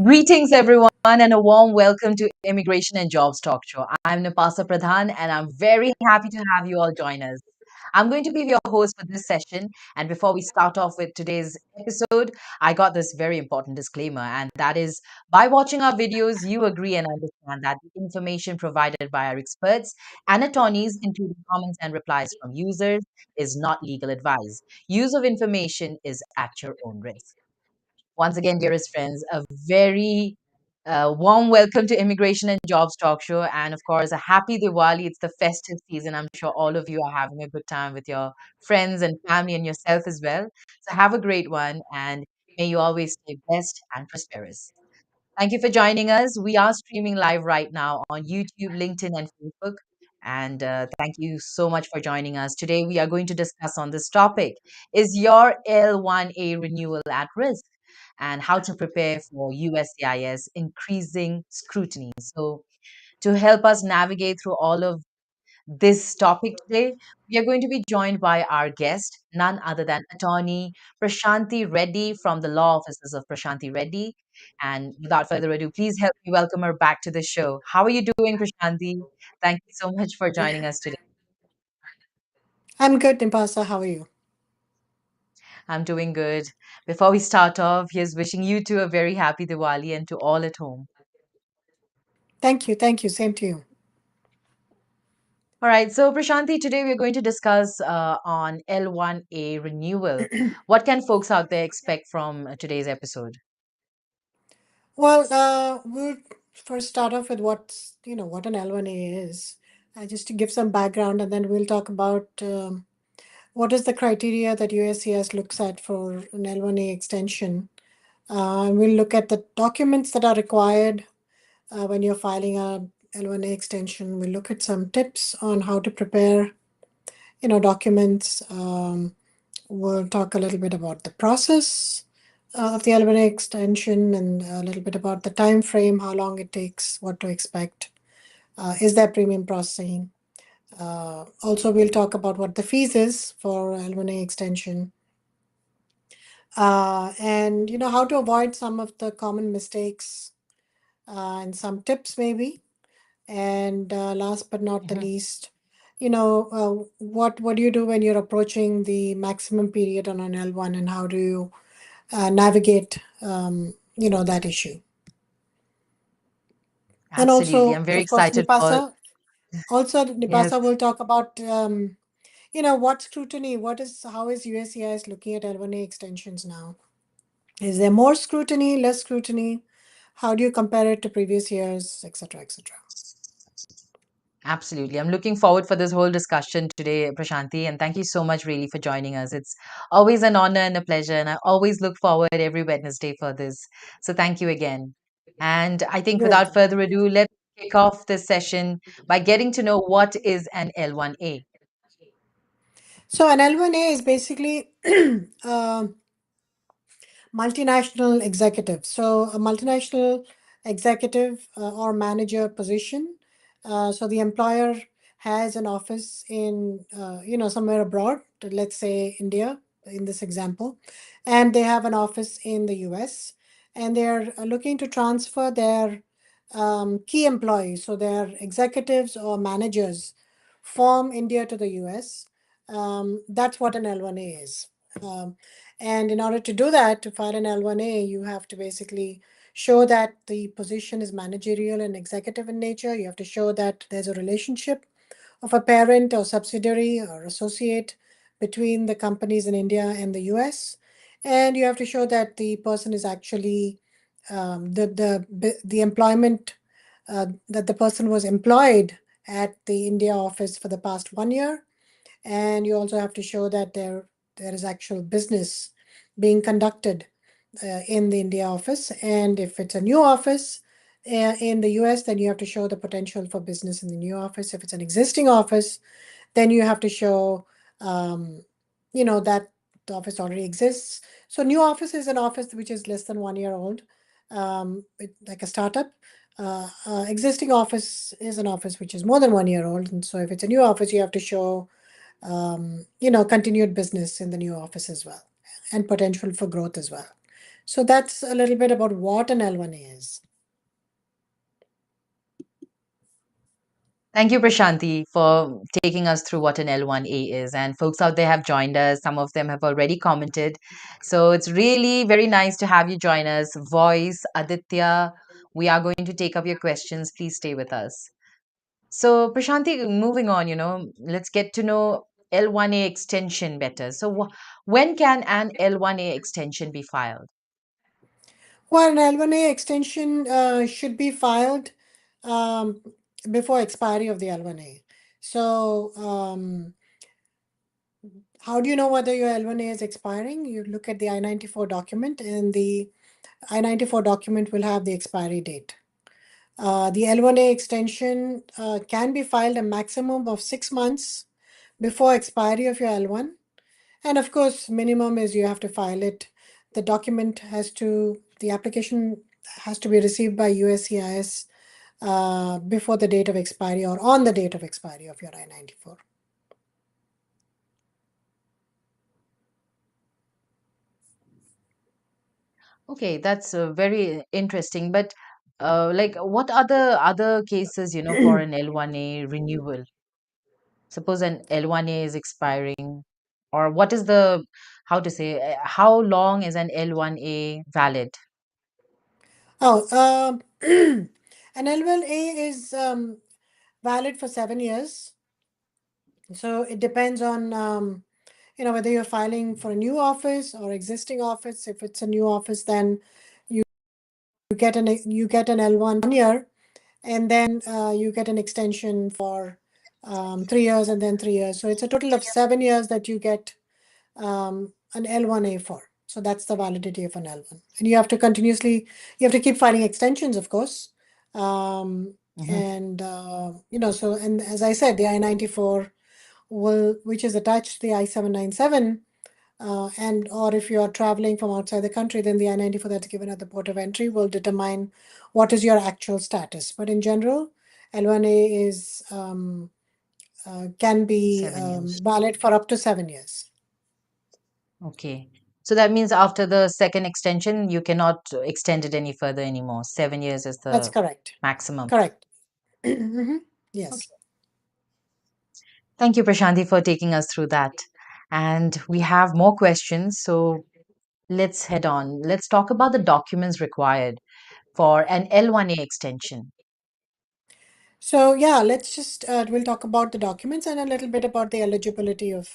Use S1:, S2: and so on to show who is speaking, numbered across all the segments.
S1: Greetings, everyone, and a warm welcome to Immigration and Jobs Talk Show. I'm Nipasa Pradhan, and I'm very happy to have you all join us. I'm going to be your host for this session. And before we start off with today's episode, I got this very important disclaimer, and that is by watching our videos, you agree and understand that the information provided by our experts and attorneys, including comments and replies from users, is not legal advice. Use of information is at your own risk. Once again, dearest friends, a very warm welcome to Immigration and Jobs Talk Show. And of course, a happy Diwali. It's the festive season. I'm sure all of you are having a good time with your friends and family and yourself as well. So have a great one and may you always stay blessed and prosperous. Thank you for joining us. We are streaming live right now on YouTube, LinkedIn, and Facebook. And thank you so much for joining us. Today, we are going to discuss on this topic. Is your L1-A renewal at risk? And how to prepare for USCIS increasing scrutiny. So, to help us navigate through all of this topic today, we are going to be joined by our guest, none other than attorney Prashanthi Reddy from the law offices of Prashanthi Reddy. And without further ado, please help me welcome her back to the show. How are you doing, Prashanthi? Thank you so much for joining us today.
S2: I'm good, Nipasa. How are you?
S1: I'm doing good. Before we start off, here's wishing you two a very happy Diwali and to all at home.
S2: Thank you. Thank you. Same to you.
S1: All right, so Prashanthi, today we're going to discuss on L1A renewal. What can folks out there expect from today's episode?
S2: We'll first start off with what an L1A is, just to give some background, and then we'll talk about what is the criteria that USCIS looks at for an L1A extension. We'll look at the documents that are required when you're filing a L1A extension. We'll look at some tips on how to prepare, documents. We'll talk a little bit about the process of the L1A extension and a little bit about the time frame, how long it takes, what to expect. Is there premium processing? Also, we'll talk about what the fees is for L1A extension, and how to avoid some of the common mistakes and some tips maybe. And last but not the
S1: Mhm.
S2: least, what do you do when you're approaching the maximum period on an L1, and how do you navigate that issue? And
S1: Absolutely.
S2: also,
S1: I'm very
S2: of course,
S1: excited for yes.
S2: Nipasa will talk about what scrutiny, how is USCIS looking at L1A extensions now? Is there more scrutiny, less scrutiny? How do you compare it to previous years, etc., etc.?
S1: Absolutely. I'm looking forward for this whole discussion today, Prashanthi, and thank you so much really for joining us. It's always an honor and a pleasure, and I always look forward every Wednesday for this. So thank you again. And I think
S2: You're
S1: without
S2: welcome.
S1: further ado, let's kick off this session by getting to know what is an L1A.
S2: So an L1A is basically uh, multinational executive. So a multinational executive or manager position. So the employer has an office in somewhere abroad, let's say India in this example, and they have an office in the US, and they're looking to transfer their key employees, so their executives or managers from India to the US. That's what an L1A is. Um, and in order to do that, to file an L1A, you have to basically show that the position is managerial and executive in nature. You have to show that there's a relationship of a parent or subsidiary or associate between the companies in India and the US. And you have to show that the person is actually the employment that the person was employed at the India office for the past 1 year, and you also have to show that there is actual business being conducted in the India office. And if it's a new office in the US, then you have to show the potential for business in the new office. If it's an existing office, then you have to show that the office already exists. So new office is an office which is less than 1 year old, like a startup. Existing office is an office which is more than 1 year old. And so if it's a new office, you have to show continued business in the new office as well, and potential for growth as well. So that's a little bit about what an L1A is.
S1: Thank you, Prashanthi, for taking us through what an L1A is. And folks out there have joined us. Some of them have already commented. So it's really very nice to have you join us. Voice, Aditya, we are going to take up your questions. Please stay with us. So, Prashanthi, moving on, let's get to know L1A extension better. So, when can an L1A extension be filed?
S2: Well, an L1A extension should be filed um, before expiry of the L1A. So, how do you know whether your L1A is expiring? You look at the I-94 document, and the I-94 document will have the expiry date. The L1A extension can be filed a maximum of 6 months before expiry of your L1. And of course, minimum is you have to file it. The application has to be received by USCIS before the date of expiry or on the date of expiry of your I-94.
S1: Okay, that's very interesting. But like, what are the other cases, for an L1A renewal? Suppose an L1A is expiring, or what is the, how to say, how long is an L1A valid?
S2: Oh, an L1A is valid for 7 years. So it depends on whether you're filing for a new office or existing office. If it's a new office, then you you get an L1 year, and then you get an extension for 3 years and then 3 years. So it's a total of 7 years that you get an L1A for. So that's the validity of an L1. And you have to keep filing extensions, of course.
S1: Mhm.
S2: And as I said, the I-94 which is attached to the I-797, and or if you are traveling from outside the country, then the I-94 that's given at the port of entry will determine what is your actual status. But in general, L1A can be
S1: 7 years.
S2: valid for up to 7 years.
S1: Okay. So that means after the second extension, you cannot extend it any further anymore. 7 years is
S2: That's
S1: the
S2: correct.
S1: maximum.
S2: Correct. Mhm. Yes.
S1: Okay. Thank you, Prashanthi, for taking us through that. And we have more questions. So let's head on. Let's talk about the documents required for an L1A extension.
S2: So yeah, we'll talk about the documents and a little bit about the eligibility of,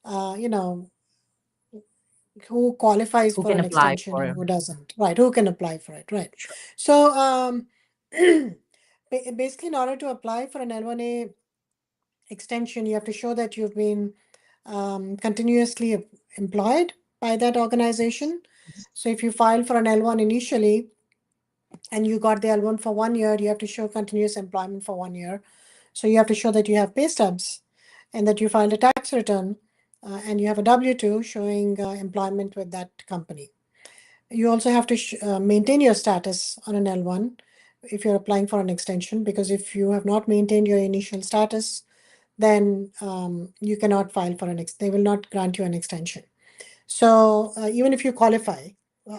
S2: uh, you know, who qualifies
S1: Who
S2: for
S1: can
S2: an
S1: apply
S2: extension and
S1: for?
S2: who doesn't. Right? Who can apply for it? Right.
S1: Sure.
S2: So basically, in order to apply for an L1A extension, you have to show that you've been continuously employed by that organization. So if you file for an L1 initially and you got the L1 for 1 year, you have to show continuous employment for 1 year. So you have to show that you have pay stubs and that you filed a tax return and you have a W-2 showing employment with that company. You also have to maintain your status on an L1 if you're applying for an extension, because if you have not maintained your initial status, then you cannot file for they will not grant you an extension. So even if you qualify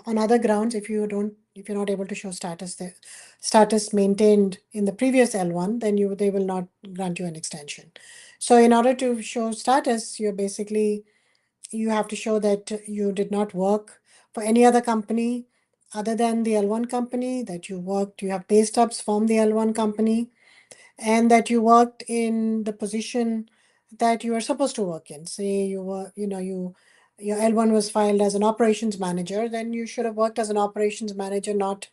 S2: on other grounds, if you're not able to show status maintained in the previous L1, then they will not grant you an extension. So in order to show status, you have to show that you did not work for any other company other than the L1 company, that you have pay stubs from the L1 company, and that you worked in the position that you are supposed to work in. Say you were, your L1 was filed as an operations manager, then you should have worked as an operations manager, not,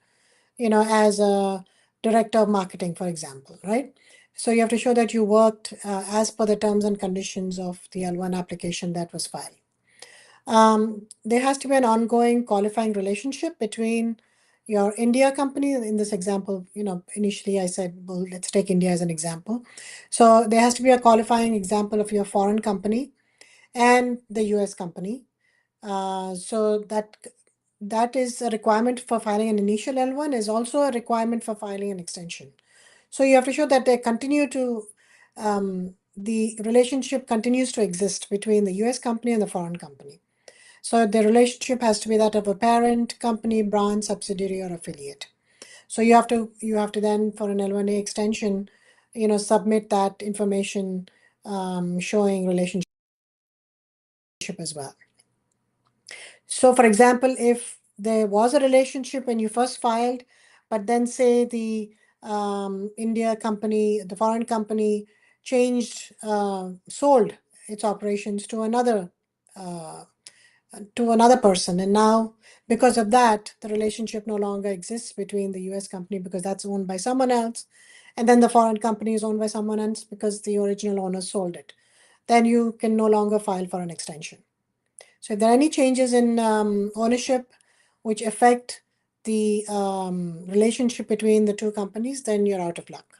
S2: as a director of marketing, for example, right? So you have to show that you worked as per the terms and conditions of the L1 application that was filed. There has to be an ongoing qualifying relationship between your India company. In this example, initially I said, well, let's take India as an example. So there has to be a qualifying example of your foreign company and the US company. So that is a requirement for filing an initial L1, is also a requirement for filing an extension. So you have to show that the relationship continues to exist between the US company and the foreign company. So the relationship has to be that of a parent, company, branch, subsidiary, or affiliate. So you have to then, for an L1A extension, submit that information, showing relationship as well. So, for example, if there was a relationship when you first filed, but then say the India company, the foreign company changed, sold its operations uh, to another person, and now because of that, the relationship no longer exists between the U.S. company because that's owned by someone else, and then the foreign company is owned by someone else because the original owner sold it. Then you can no longer file for an extension. So if there are any changes in ownership which affect the relationship between the two companies, then you're out of luck.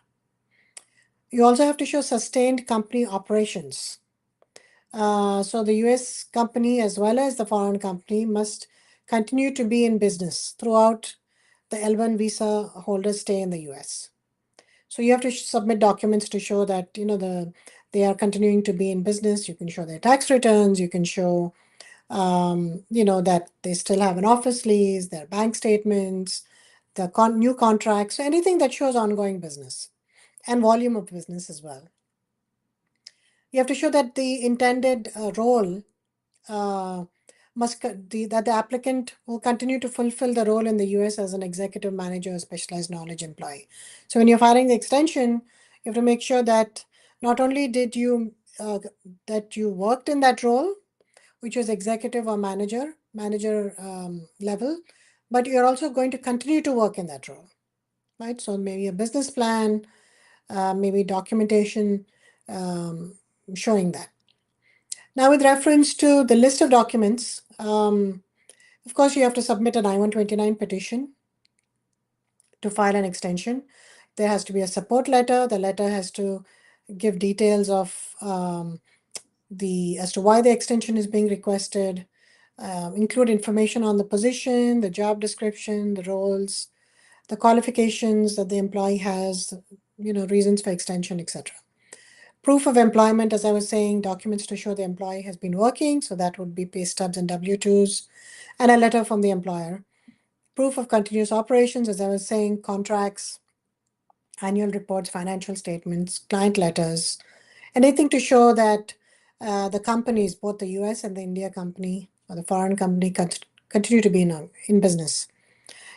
S2: You also have to show sustained company operations. So the US company as well as the foreign company must continue to be in business throughout the L1 visa holder's stay in the US. So you have to submit documents to show that they are continuing to be in business. You can show their tax returns. You can show that they still have an office lease, their bank statements, the new contracts, so anything that shows ongoing business and volume of business as well. You have to show that the intended role uh, that the applicant will continue to fulfill the role in the US as an executive manager or specialized knowledge employee. So when you're filing the extension, you have to make sure that not only did you that you worked in that role, which is executive or manager level, but you're also going to continue to work in that role, right? So maybe a business plan, maybe documentation um, showing that. Now, with reference to the list of documents, of course, you have to submit an I-129 petition to file an extension. There has to be a support letter. The letter has to give details of as to why the extension is being requested, include information on the position, the job description, the roles, the qualifications that the employee has, reasons for extension, etc. Proof of employment, as I was saying, documents to show the employee has been working, so that would be pay stubs and W-2s, and a letter from the employer. Proof of continuous operations, as I was saying, contracts, annual reports, financial statements, client letters, anything to show that the companies, both the US and the India company or the foreign company, continue to be in business.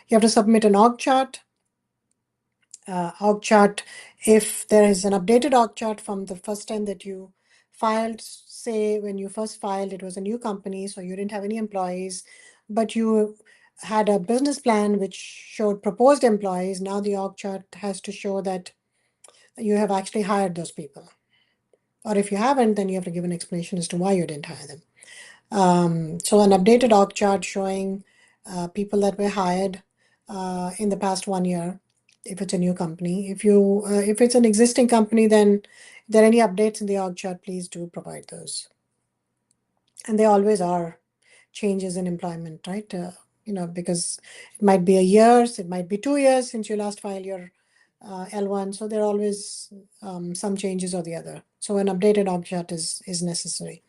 S2: You have to submit an org chart. Org chart, if there is an updated org chart from the first time that you filed, say when you first filed, it was a new company, so you didn't have any employees, but you had a business plan which showed proposed employees. Now the org chart has to show that you have actually hired those people. Or if you haven't, then you have to give an explanation as to why you didn't hire them. So an updated org chart showing people that were hired in the past 1 year, if it's a new company. If it's an existing company, then if there are any updates in the org chart, please do provide those. And there always are changes in employment, right? Because it might be a year, it might be 2 years since you last filed your L1. So there are always some changes or the other. So an updated org chart is necessary.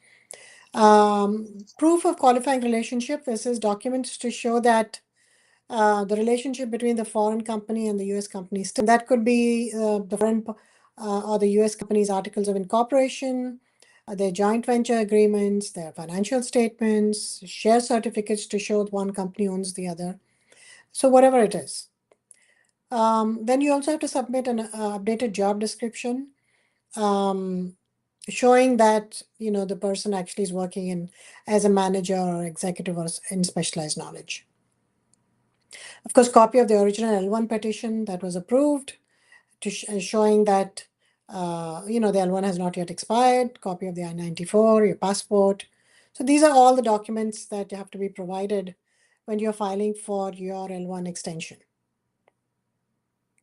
S2: Proof of qualifying relationship. This is documents to show that the relationship between the foreign company and the US company. That could be the foreign or the US company's articles of incorporation, their joint venture agreements, their financial statements, share certificates to show that one company owns the other. So whatever it is. Then you also have to submit an updated job description. Showing that the person actually is working in as a manager or executive or in specialized knowledge. Of course, copy of the original L1 petition that was approved, showing that the L1 has not yet expired. Copy of the I-94, your passport. So these are all the documents that have to be provided when you're filing for your L1 extension.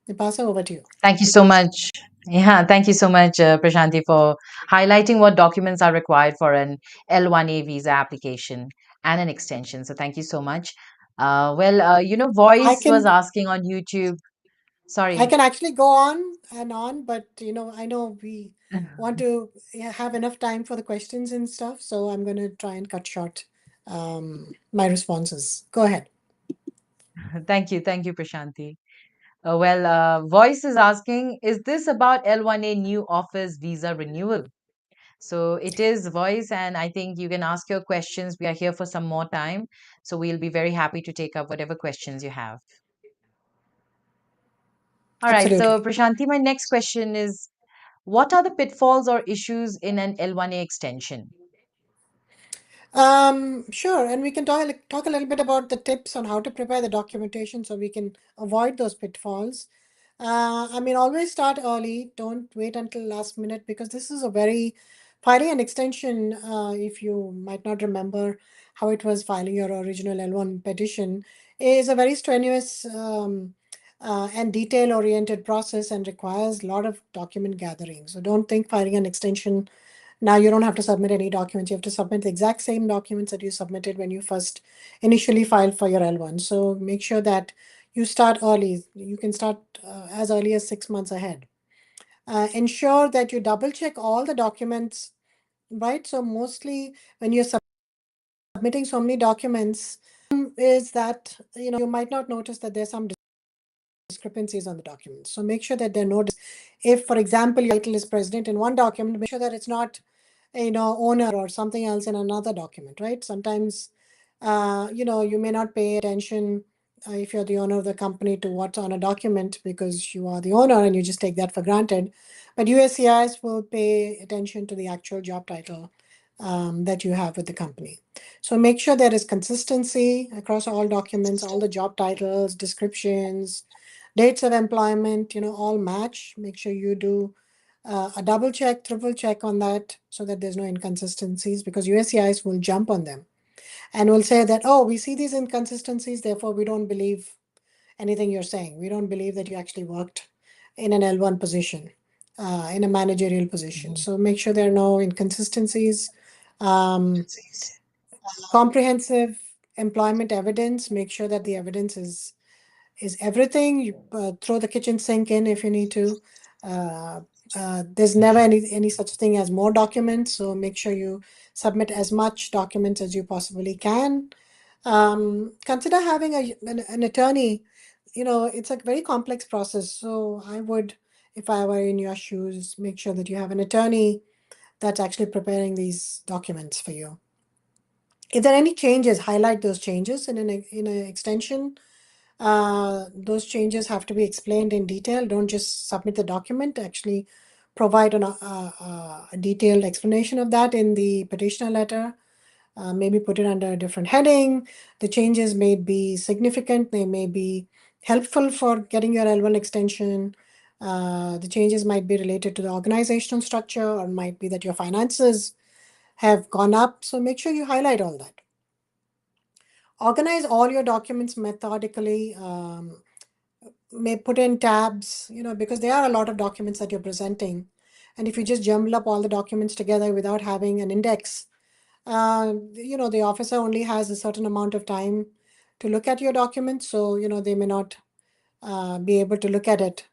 S2: Nipasa, over to you.
S1: Thank you so much. Yeah, thank you so much, Prashanthi, for highlighting what documents are required for an L1A visa application and an extension. So thank you so much.
S2: I
S1: Voice was
S2: can
S1: asking on YouTube.
S2: I
S1: Sorry.
S2: can actually go on and on, but I know we want to have enough time for the questions and stuff, so I'm going to try and cut short my responses. Go ahead.
S1: Thank you, Prashanthi. Voice is asking, is this about L1A new office visa renewal? So it is Voice, and I think you can ask your questions. We are here for some more time, so we'll be very happy to take up whatever questions you have. All right, so
S2: Absolutely.
S1: Prashanthi, my next question is, what are the pitfalls or issues in an L1A extension?
S2: Sure, and we can talk a little bit about the tips on how to prepare the documentation so we can avoid those pitfalls. I mean, always start early. Don't wait until last minute because this is a very filing an extension. If you might not remember how it was filing your original L1 petition, is a very strenuous and detail-oriented process and requires a lot of document gathering. So don't think filing an extension now you don't have to submit any documents. You have to submit the exact same documents that you submitted when you first initially filed for your L1. So make sure that you start early. You can start as early as 6 months ahead. Ensure that you double check all the documents, right? So mostly when you're submitting so many documents, is that you might not notice that there's some discrepancies on the documents. So make sure that there are no. If, for example, your title is president in one document, make sure that it's not owner or something else in another document, right? Sometimes you may not pay attention if you're the owner of the company to what's on a document because you are the owner and you just take that for granted. But USCIS will pay attention to the actual job title that you have with the company. So make sure there is consistency across all documents, all the job titles, descriptions, dates of employment, all match. Make sure you do a double check, triple check on that so that there's no inconsistencies because USCIS will jump on them and will say that, oh, we see these inconsistencies, therefore we don't believe anything you're saying. We don't believe that you actually worked in an L1 position, in a managerial position.
S1: Mhm.
S2: So make sure there are no inconsistencies. Um, Comprehensive employment evidence, make sure that the evidence is everything. You throw the kitchen sink in if you need to. Uh, there's never any such thing as more documents, so make sure you submit as much documents as you possibly can. Consider having an attorney. It's a very complex process, so I would, if I were in your shoes, make sure that you have an attorney that's actually preparing these documents for you. If there are any changes, highlight those changes in an extension. Those changes have to be explained in detail. Don't just submit the document. Actually, provide a detailed explanation of that in the petitioner letter. Maybe put it under a different heading. The changes may be significant. They may be helpful for getting your L1 extension. The changes might be related to the organizational structure or might be that your finances have gone up. So make sure you highlight all that. Organize all your documents methodically. May put in tabs, because there are a lot of documents that you're presenting. And if you just jumble up all the documents together without having an index, the officer only has a certain amount of time to look at your documents. So, they may not be able to look at it,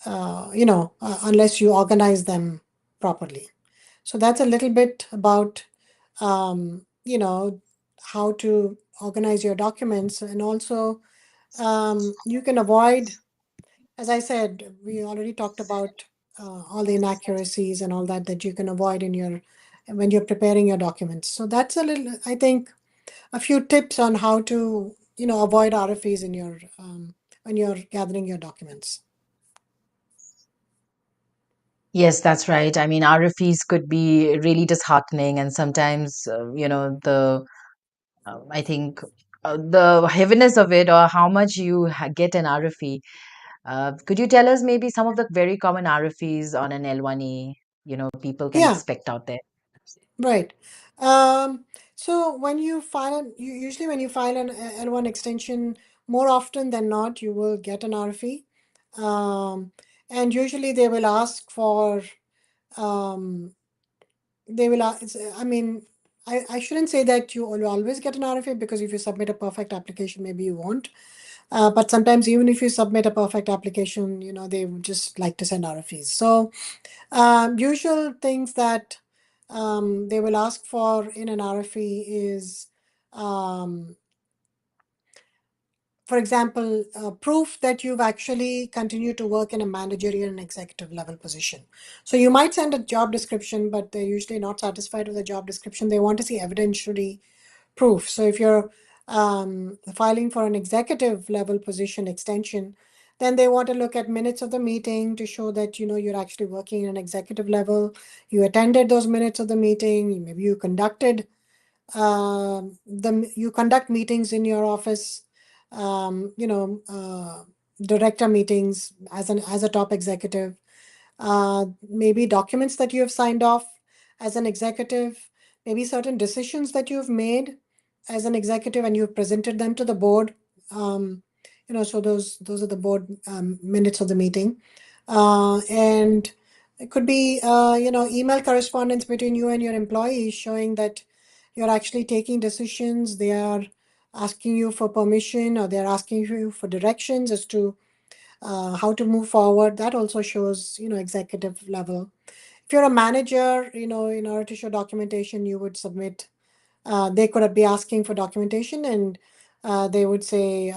S2: unless you organize them properly. So that's a little bit about, how to organize your documents. And also, you can avoid, as I said, we already talked about all the inaccuracies and all that you can avoid when you're preparing your documents. So that's a little, I think, a few tips on how to, avoid RFEs in your when you're gathering your documents.
S1: Yes, that's right. I mean, RFEs could be really disheartening, and sometimes, I think the heaviness of it or how much you get an RFE. Could you tell us maybe some of the very common RFEs on an L1E, people can
S2: Yeah,
S1: expect out there?
S2: right. Um, so when you usually when you file an L1 extension, more often than not, you will get an RFE. And usually they will ask for um, they will I mean, I shouldn't say that you will always get an RFA because if you submit a perfect application, maybe you won't. But sometimes even if you submit a perfect application, they would just like to send RFEs. So usual things that they will ask for in an RFE is, um, for example, proof that you've actually continued to work in a managerial and executive level position. So you might send a job description, but they're usually not satisfied with the job description. They want to see evidentiary proof. So if you're filing for an executive level position extension, then they want to look at minutes of the meeting to show that you're actually working in an executive level. You attended those minutes of the meeting. Maybe you conducted you conduct meetings in your office, director meetings as a top executive, maybe documents that you have signed off as an executive, maybe certain decisions that you've made as an executive and you've presented them to the board. So those are the board minutes of the meeting, and it could be email correspondence between you and your employees showing that you're actually taking decisions. They are asking you for permission or they're asking you for directions as to how to move forward. That also shows, executive level. If you're a manager, in order to show documentation, you would submit. They could be asking for documentation, and they would say,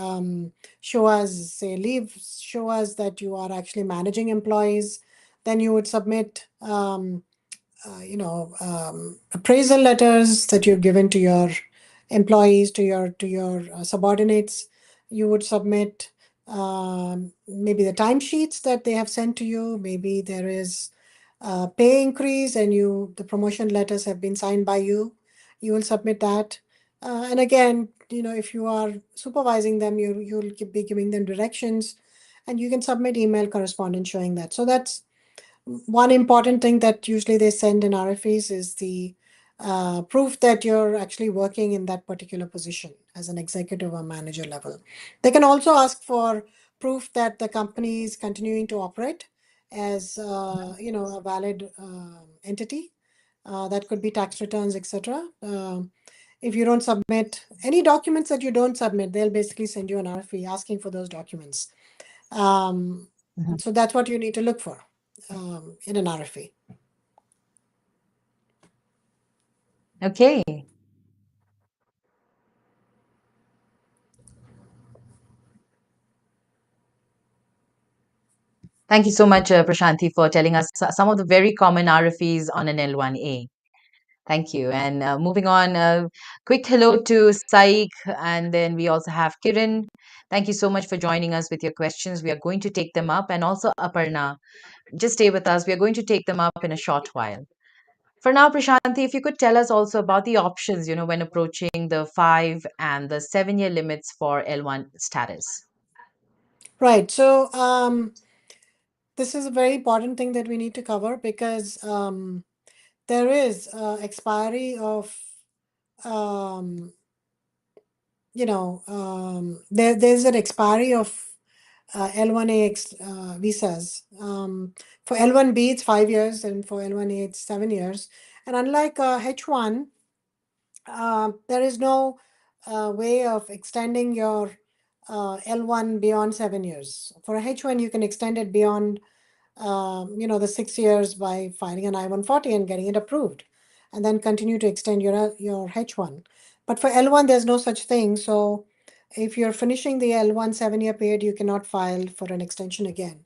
S2: show us that you are actually managing employees. Then you would submit, appraisal letters that you've given to your employees, to your subordinates. You would submit maybe the timesheets that they have sent to you. Maybe there is a pay increase, and the promotion letters have been signed by you. You will submit that. And again, if you are supervising them, you'll be giving them directions, and you can submit email correspondence showing that. So that's one important thing that usually they send in RFEs is the proof that you're actually working in that particular position as an executive or manager level. They can also ask for proof that the company is continuing to operate as a valid entity. That could be tax returns, etc. If you don't submit any documents that you don't submit, they'll basically send you an RFE asking for those documents. Um,
S1: Mhm.
S2: so that's what you need to look for in an RFE.
S1: Okay. Thank you so much, Prashanthi, for telling us some of the very common RFEs on an L1A. Thank you. And moving on, quick hello to Saik, and then we also have Kiran. Thank you so much for joining us with your questions. We are going to take them up, and also Aparna. Just stay with us. We are going to take them up in a short while. For now, Prashanthi, if you could tell us also about the options, when approaching the 5 and the 7 year limits for L1 status.
S2: Right. So this is a very important thing that we need to cover because there is expiry of there's an expiry of L1A visas. For L1B, it's 5 years, and for L1A, it's 7 years. And unlike H1, there is no way of extending your L1 beyond 7 years. For a H1, you can extend it beyond the 6 years by filing an I-140 and getting it approved, and then continue to extend your H1. But for L1, there's no such thing. So if you're finishing the L1 7-year period, you cannot file for an extension again.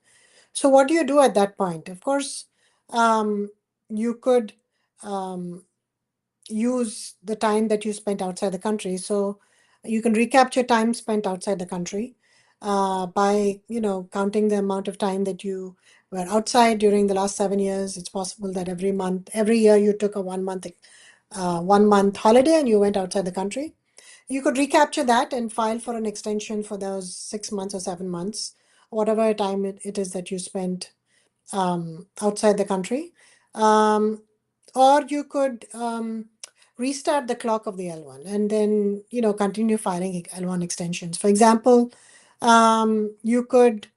S2: So what do you do at that point? Of course, you could use the time that you spent outside the country. So you can recapture time spent outside the country by counting the amount of time that you were outside during the last 7 years. It's possible that every year you took a 1 month holiday and you went outside the country. You could recapture that and file for an extension for those 6 months or 7 months, whatever time it is that you spent outside the country. Or you could restart the clock of the L1 and then continue filing L1 extensions. For example, you could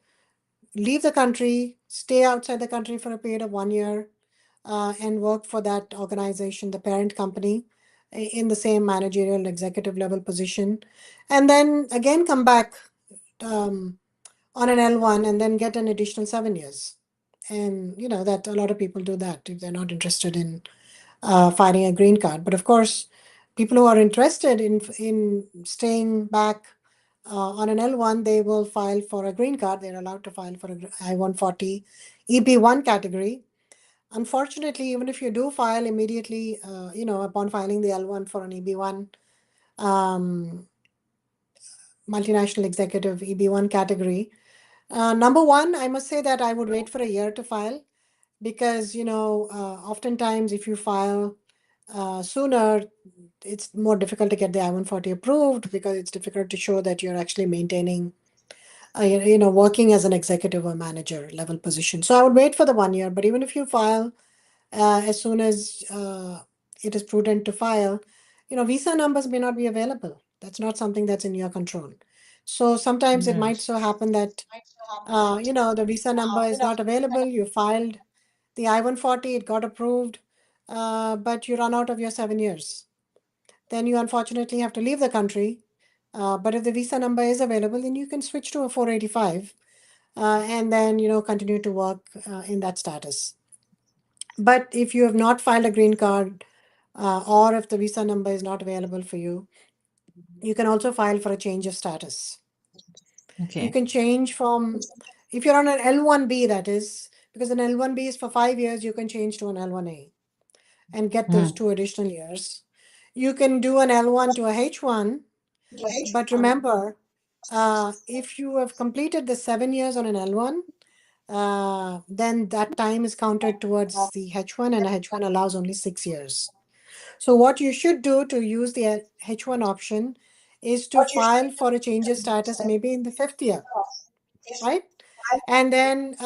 S2: leave the country, stay outside the country for a period of 1 year, and work for that organization, the parent company, in the same managerial executive level position, and then again come back on an L1 and then get an additional 7 years. And that a lot of people do that if they're not interested in filing a green card. But of course, people who are interested in staying back on an L1, they will file for a green card. They're allowed to file for a I-140 EB1 category. Unfortunately, even if you do file immediately, upon filing the L1 for an EB1, um, multinational executive EB1 category, number one, I must say that I would wait for a year to file because, oftentimes if you file sooner, it's more difficult to get the I-140 approved because it's difficult to show that you're actually maintaining, working as an executive or manager level position. So I would wait for the 1 year, but even if you file as soon as it is prudent to file, visa numbers may not be available. That's not something that's in your control. So sometimes it
S1: Hmm.
S2: might so happen that, the visa number is not available. You filed the I-140, it got approved, but you run out of your 7 years. Then you unfortunately have to leave the country. But if the visa number is available, then you can switch to a 485 and then, continue to work in that status. But if you have not filed a green card or if the visa number is not available for you, you can also file for a change of status. You
S1: Okay.
S2: can change from, if you're on an L1B, that is, because an L1B is for 5 years, you can change to an L1A and get those
S1: Hmm.
S2: 2 additional years. You can do an L1 to a H1, but remember, if you have completed the 7 years on an L1, then that time is counted towards the H1, and a H1 allows only 6 years. So what you should do to use the H1 option is to file for a change of status maybe in the 5th year, right? And then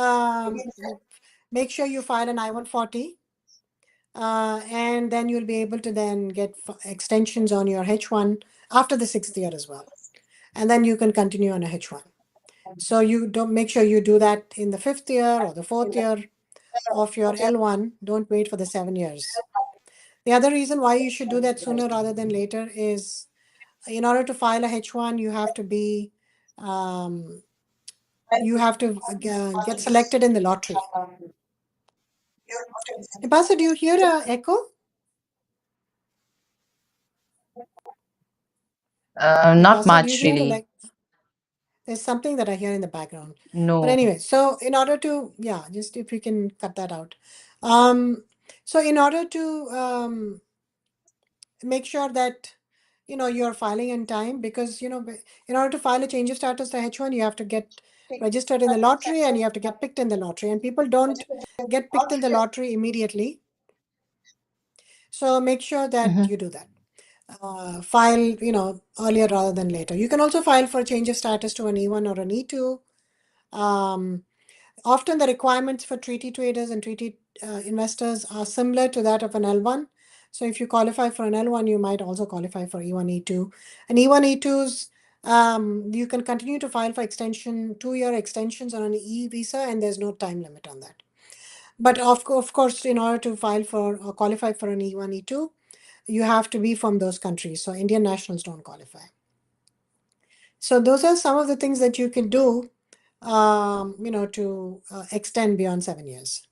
S2: make sure you file an I-140, and then you'll be able to then get extensions on your H1 after the 6th year as well. And then you can continue on a H1. So you don't make sure you do that in the 5th year or the 4th year of your L1. Don't wait for the 7 years. The other reason why you should do that sooner rather than later is in order to file a H1, um, you have to get selected in the lottery. Nipasa, do you hear a echo?
S1: Not
S2: Nipasa, do you
S1: much
S2: hear
S1: really.
S2: there's something that I hear in the background. But
S1: No.
S2: anyway, so in order to, yeah, just if we can cut that out. Um, so in order to make sure that you're filing in time, because in order to file a change of status to H1, you have to get registered in the lottery and you have to get picked in the lottery, and people don't get picked in the lottery immediately. So make sure that
S1: Hmm.
S2: you do that. File earlier rather than later. You can also file for a change of status to an E1 or an E2. Often the requirements for treaty traders and treaty investors are similar to that of an L1. So if you qualify for an L1, you might also qualify for E1, E2. And E1, E2s, you can continue to file for extension, 2 year extensions on an E visa, and there's no time limit on that. But of course, in order to file for or qualify for an E1, E2, you have to be from those countries. So Indian nationals don't qualify. So those are some of the things that you can do, to extend beyond 7 years.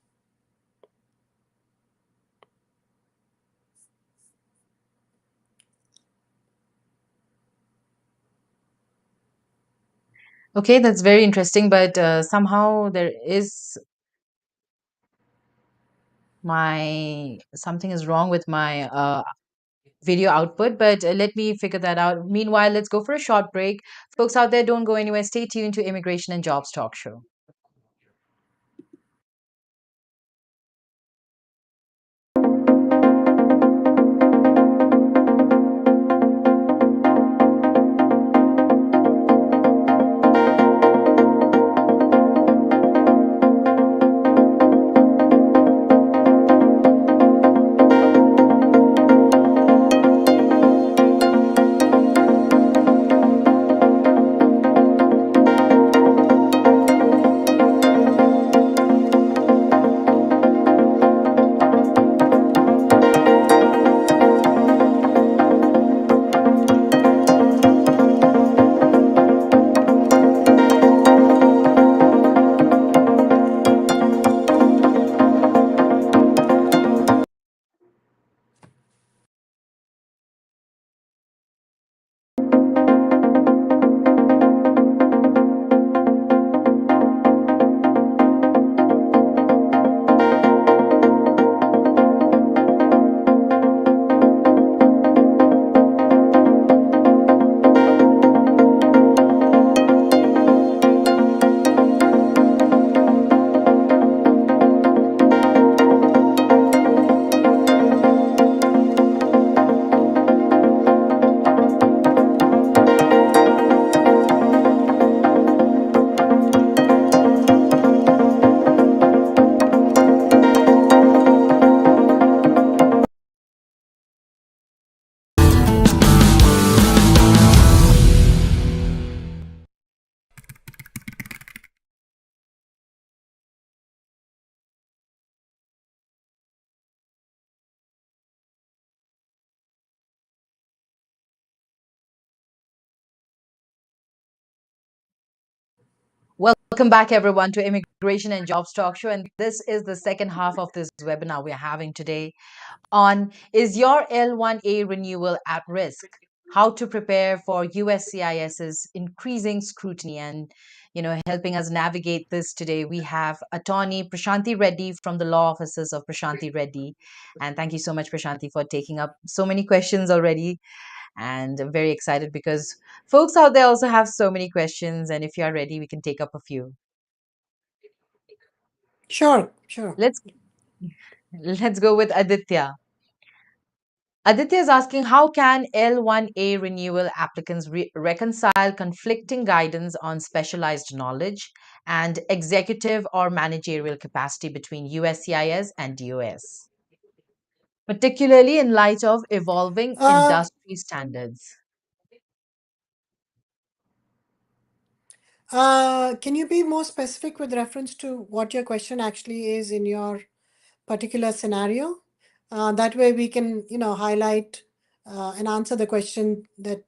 S1: Okay, that's very interesting, but somehow there is my something is wrong with my video output, but let me figure that out. Meanwhile, let's go for a short break. Folks out there, don't go anywhere. Stay tuned to Immigration and Jobs Talk Show. Welcome back, everyone, to Immigration and Jobs Talk Show. And this is the second half of this webinar we're having today on Is Your L1A Renewal at Risk? How to prepare for USCIS's increasing scrutiny. And, helping us navigate this today, we have attorney Prashanthi Reddy from the law offices of Prashanthi Reddy. And thank you so much, Prashanthi, for taking up so many questions already. And I'm very excited because folks out there also have so many questions. And if you are ready, we can take up a few.
S2: Sure, sure.
S1: Let's let's go with Aditya. Aditya is asking, how can L1A renewal applicants reconcile conflicting guidance on specialized knowledge and executive or managerial capacity between USCIS and DOS, particularly in light of evolving
S2: Uh,
S1: industry standards?
S2: can you be more specific with reference to what your question actually is in your particular scenario? That way we can, highlight and answer the question that,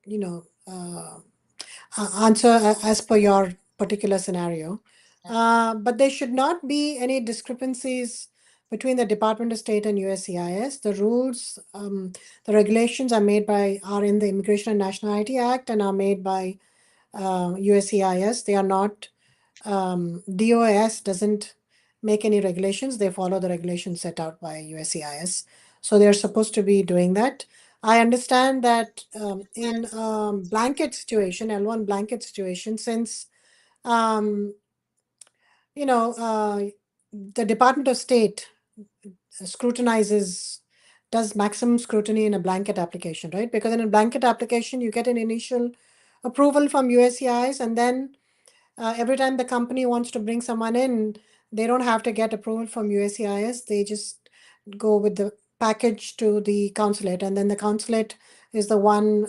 S2: answer as per your particular scenario. But there should not be any discrepancies between the Department of State and USCIS. The rules, the regulations are in the Immigration and Nationality Act and are made by USCIS. They are not, DOS doesn't make any regulations. They follow the regulations set out by USCIS. So they're supposed to be doing that. I understand that in blanket situation, L1 blanket situation, since um, you know the Department of State scrutinizes, does maximum scrutiny in a blanket application, right? Because in a blanket application, you get an initial approval from USCIS, and then every time the company wants to bring someone in, they don't have to get approval from USCIS. They just go with the package to the consulate, and then the consulate is the one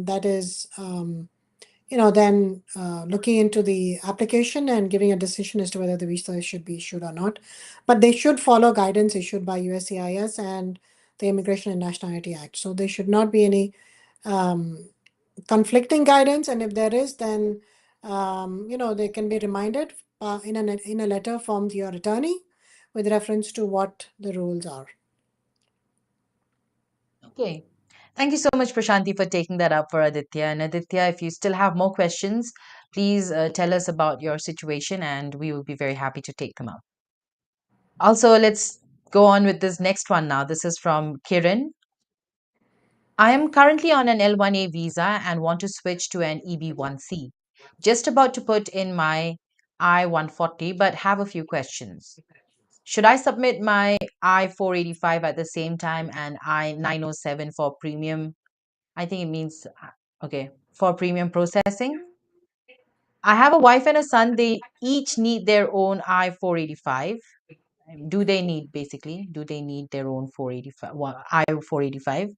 S2: that is, then looking into the application and giving a decision as to whether the visa should be issued or not. But they should follow guidance issued by USCIS and the Immigration and Nationality Act. So there should not be any um, conflicting guidance, and if there is, then they can be reminded in a letter from your attorney with reference to what the rules are.
S1: Okay. Thank you so much, Prashanthi, for taking that up for Aditya. And Aditya, if you still have more questions, please tell us about your situation and we will be very happy to take them up. Also, let's go on with this next one now. This is from Kiran. I am currently on an L1A visa and want to switch to an EB1C. Just about to put in my I-140, but have a few questions. Should I submit my I-485 at the same time and I-907 for premium? I think it means, okay, for premium processing. I have a wife and a son. They each need their own I-485. Do they need their own 485, I-485?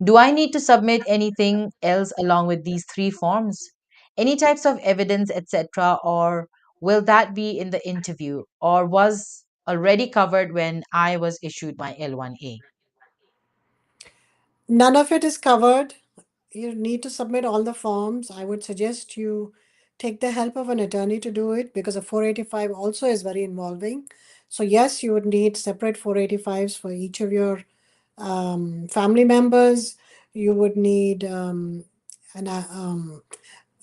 S1: Do I need to submit anything else along with these three forms? Any types of evidence, etc., or will that be in the interview or was already covered when I was issued my L1A?
S2: None of it is covered. You need to submit all the forms. I would suggest you take the help of an attorney to do it, because a 485 also is very involving. So yes, you would need separate 485s for each of your family members. You would need an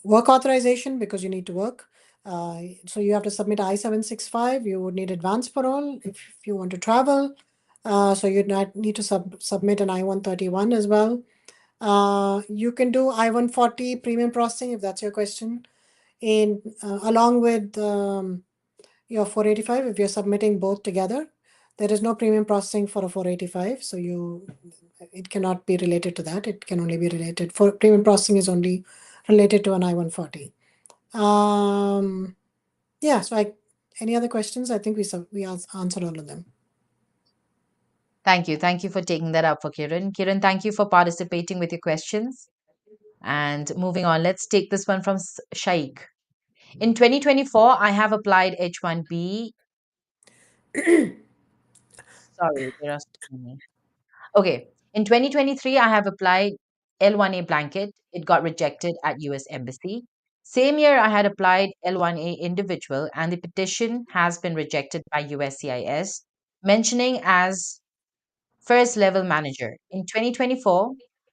S2: work authorization because you need to work. So you have to submit I-765. You would need advance parole if you want to travel. So you'd not need to submit an I-131 as well. You can do I-140 premium processing if that's your question, in along with your 485 if you're submitting both together. There is no premium processing for a 485, so it cannot be related to that. It can only be related for premium processing is only related to an I-140. Yeah, so any other questions? I think we answered all of them.
S1: Thank you. Thank you for taking that up for Kiran. Kiran, thank you for participating with your questions. And moving on, let's take this one from Shaikh. In 2024, I have applied H1B. Sorry, there are so many. Okay. In 2023, I have applied L1A blanket. It got rejected at US Embassy. Same year, I had applied L1-A individual, and the petition has been rejected by USCIS, mentioning as first level manager. In 2024,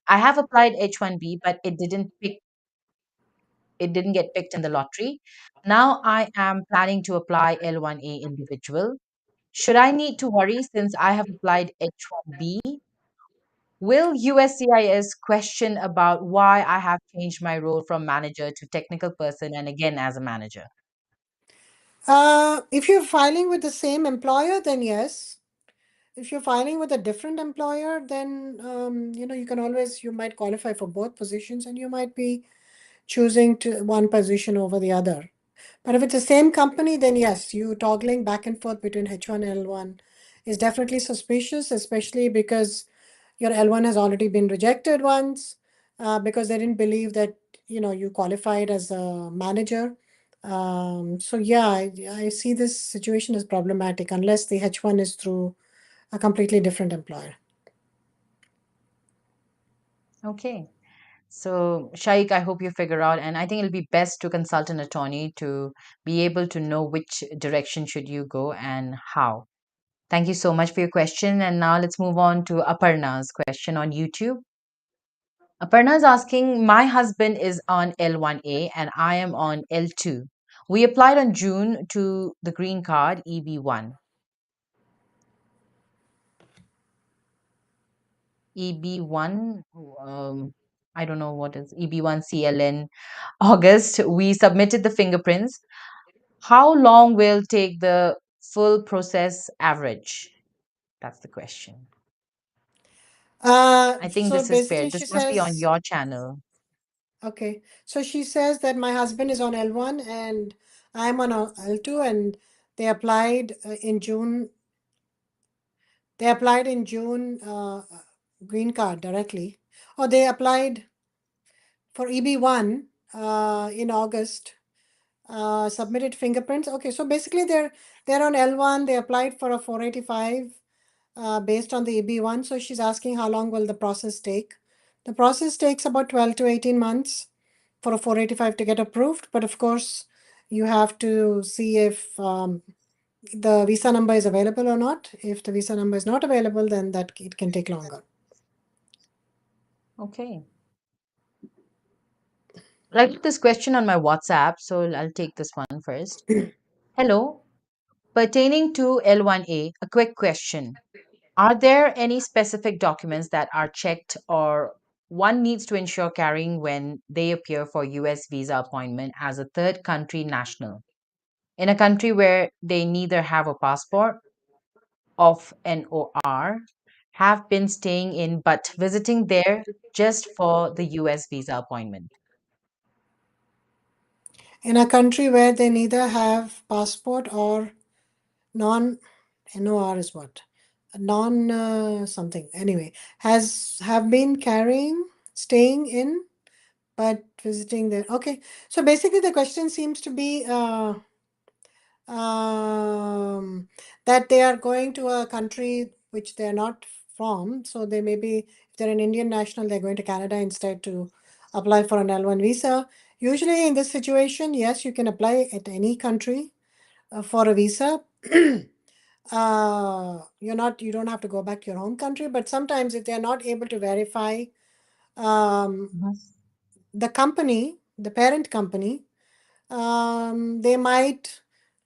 S1: I have applied H1B, but it didn't get picked in the lottery. Now I am planning to apply L1-A individual. Should I need to worry since I have applied H1B? Will USCIS question about why I have changed my role from manager to technical person and again as a manager?
S2: If you're filing with the same employer, then yes. If you're filing with a different employer, then you can always, you might qualify for both positions, and you might be choosing to one position over the other. But if it's the same company, then yes, you toggling back and forth between H1 and L1 is definitely suspicious, especially because your L1 has already been rejected once, because they didn't believe that you qualified as a manager. So yeah, I see this situation as problematic unless the H1 is through a completely different employer.
S1: Okay. So, Shaik, I hope you figure out, and I think it'll be best to consult an attorney to be able to know which direction should you go and how. Thank you so much for your question. And now let's move on to Aparna's question on YouTube. Aparna is asking, my husband is on L1A and I am on L2. We applied on June to the green card EB1. EB1, I don't know what is EB1 CLN. August, we submitted the fingerprints. How long will take the full process average? That's the question. I think
S2: So
S1: this is
S2: basically,
S1: fair.
S2: she
S1: This must be on
S2: says,
S1: your channel.
S2: okay. So she says that my husband is on L1 and I'm on L2, and they applied in June. They applied in June, green card directly, or they applied for EB1 in August. Submitted fingerprints. Okay, so basically they're on L1. They applied for a 485 based on the EB1. So she's asking how long will the process take. The process takes about 12 to 18 months for a 485 to get approved. But of course, you have to see if the visa number is available or not. If the visa number is not available, then that it can take longer.
S1: Okay. I got this question on my WhatsApp, so I'll take this one first. Hello. Pertaining to L1A, a quick question. Are there any specific documents that are checked or one needs to ensure carrying when they appear for US visa appointment as a third country national in a country where they neither have a passport of an OR, have been staying in but visiting there just for the US visa appointment?
S2: In a country where they neither have passport or non NOR is what? Non something. Anyway, has have been carrying, staying in, but visiting there. Okay. So basically the question seems to be um, that they are going to a country which they're not from. So they may be, if they're an Indian national, they're going to Canada instead to apply for an L1 visa. Usually in this situation, yes, you can apply at any country for a visa. You don't have to go back to your home country, but sometimes if they're not able to verify um,
S1: Mhm.
S2: the company, the parent company, they might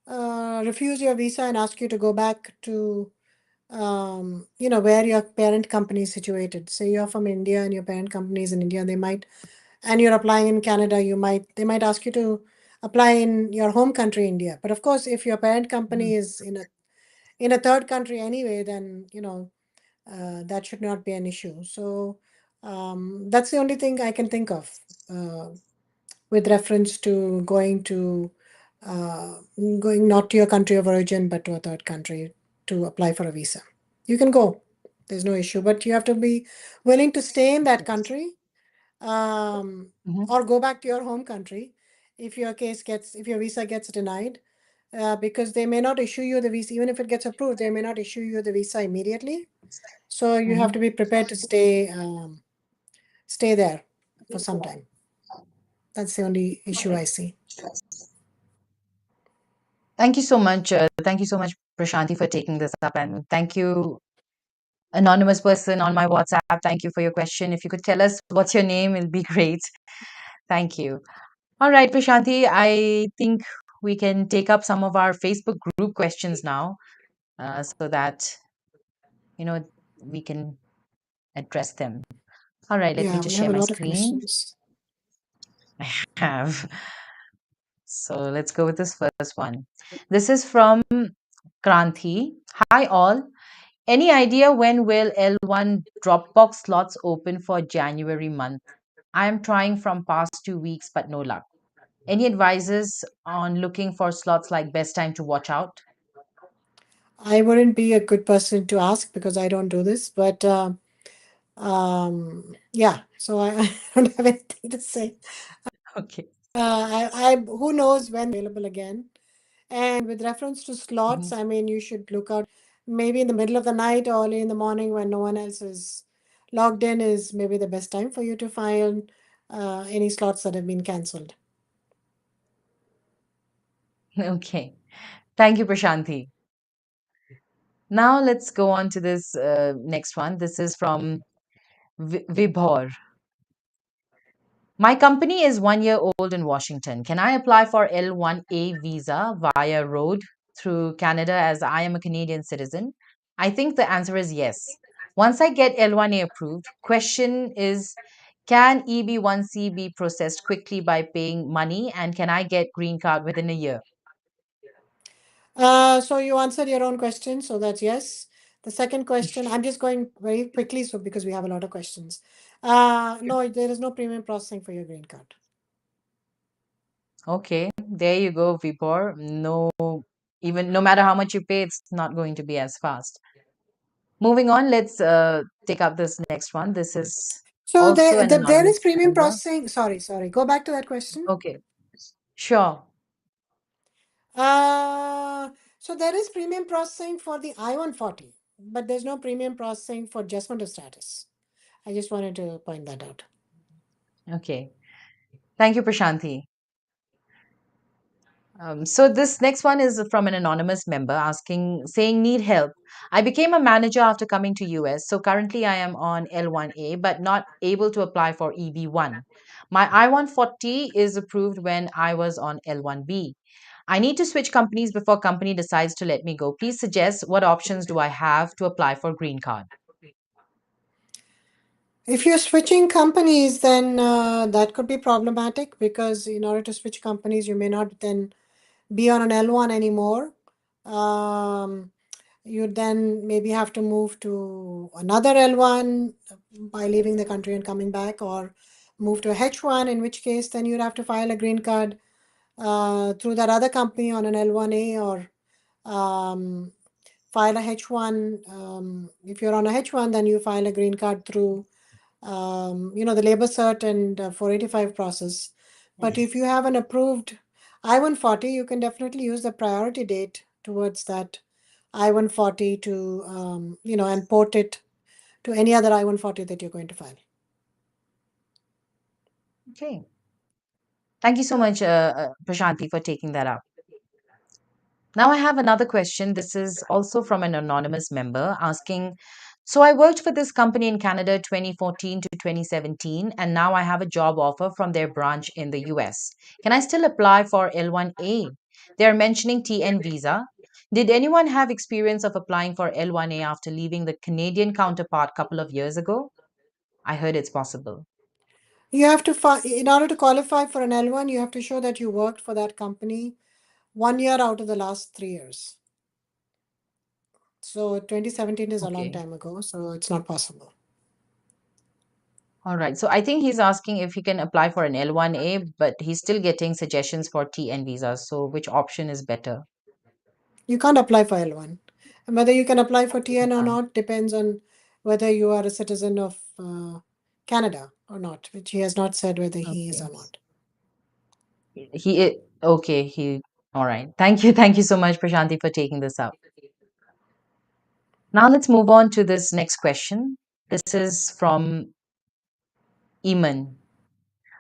S2: refuse your visa and ask you to go back to where your parent company is situated. Say you're from India and your parent company is in India, they might, and you're applying in Canada, they might ask you to apply in your home country, India. But of course, if your parent
S1: Mhm.
S2: company is in a third country anyway, then that should not be an issue. So that's the only thing I can think of uh, with reference to uh, going not to your country of origin, but to a third country to apply for a visa. You can go. There's no issue, but you have to be willing to stay in that
S1: Yes.
S2: country, um,
S1: Mhm.
S2: or go back to your home country if your visa gets denied, because they may not issue you the visa. Even if it gets approved, they may not issue you the visa immediately. So you have
S1: Mhm.
S2: to be prepared to stay there for some time. That's the only issue I see.
S1: Thank you so much. Thank you so much, Prashanthi, for taking this up. And thank you, anonymous person on my WhatsApp. Thank you for your question. If you could tell us what's your name, it'll be great. Thank you. All right, Prashanthi, I think we can take up some of our Facebook group questions now so that, you know, we can address them. All right, let me
S2: Yeah, we
S1: just
S2: have
S1: share
S2: a
S1: my
S2: lot of
S1: screen.
S2: questions.
S1: I have. So let's go with this first one. This is from Kranthi. Hi, all. Any idea when will L1 Dropbox slots open for January month? I am trying from past 2 weeks, but no luck. Any advices on looking for slots like best time to watch out?
S2: I wouldn't be a good person to ask because I don't do this, but yeah, so I don't have anything to say.
S1: Okay.
S2: Who knows when available again. And with reference to slots,
S1: Mhm.
S2: I mean, you should look out maybe in the middle of the night or early in the morning when no one else is logged in is maybe the best time for you to find any slots that have been cancelled.
S1: Okay. Thank you, Prashanthi. Now let's go on to this next one. This is from Vibhor. My company is 1 year old in Washington. Can I apply for L1A visa via road through Canada as I am a Canadian citizen? I think the answer is yes. Once I get L1A approved, question is, can EB1C be processed quickly by paying money, and can I get green card within a year?
S2: So you answered your own question, so that's yes. The second question, I'm just going very quickly, so because we have a lot of questions. No, there is no premium processing for your green card.
S1: Okay, there you go, Vipor. No, even no matter how much you pay, it's not going to be as fast. Moving on, let's take up this next one. This is
S2: So
S1: also an
S2: there is
S1: anonymous
S2: premium
S1: member.
S2: processing. Sorry. Go back to that question.
S1: Okay, sure.
S2: Uh, so there is premium processing for the I-140, but there's no premium processing for adjustment of status. I just wanted to point that out.
S1: Okay, thank you, Prashanthi. So this next one is from an anonymous member asking, saying, need help. I became a manager after coming to US. So currently I am on L1A, but not able to apply for EB1. My I-140 is approved when I was on L1B. I need to switch companies before company decides to let me go. Please suggest what options do I have to apply for green card?
S2: If you're switching companies, then that could be problematic because in order to switch companies, you may not then be on an L1 anymore. Um, you then maybe have to move to another L1 by leaving the country and coming back, or move to a H1, in which case then you'd have to file a green card through that other company on an L1A, or um, file a H1. If you're on a H1, then you file a green card through the labor cert and 485 process. But if you have an approved I-140, you can definitely use the priority date towards that I-140 to, and port it to any other I-140 that you're going to file.
S1: Okay. Thank you so much, Prashanthi, for taking that up. Now, I have another question. This is also from an anonymous member asking, so I worked for this company in Canada 2014 to 2017, and now I have a job offer from their branch in the US. Can I still apply for L1A? They're mentioning TN visa. Did anyone have experience of applying for L1A after leaving the Canadian counterpart a couple of years ago? I heard it's possible.
S2: You have to, in order to qualify for an L1, you have to show that you worked for that company 1 year out of the last 3 years. So 2017 is a long
S1: Okay.
S2: time ago, so it's not possible.
S1: All right. So I think he's asking if he can apply for an L1A, but he's still getting suggestions for TN visas. So which option is better?
S2: You can't apply for L1. And whether you can apply for TN or
S1: Uh,
S2: not depends on whether you are a citizen of Canada or not, which he has not said whether he is
S1: Okay.
S2: or not.
S1: Okay. All right. Thank you. Thank you so much, Prashanthi, for taking this up. Now let's move on to this next question. This is from Eamon.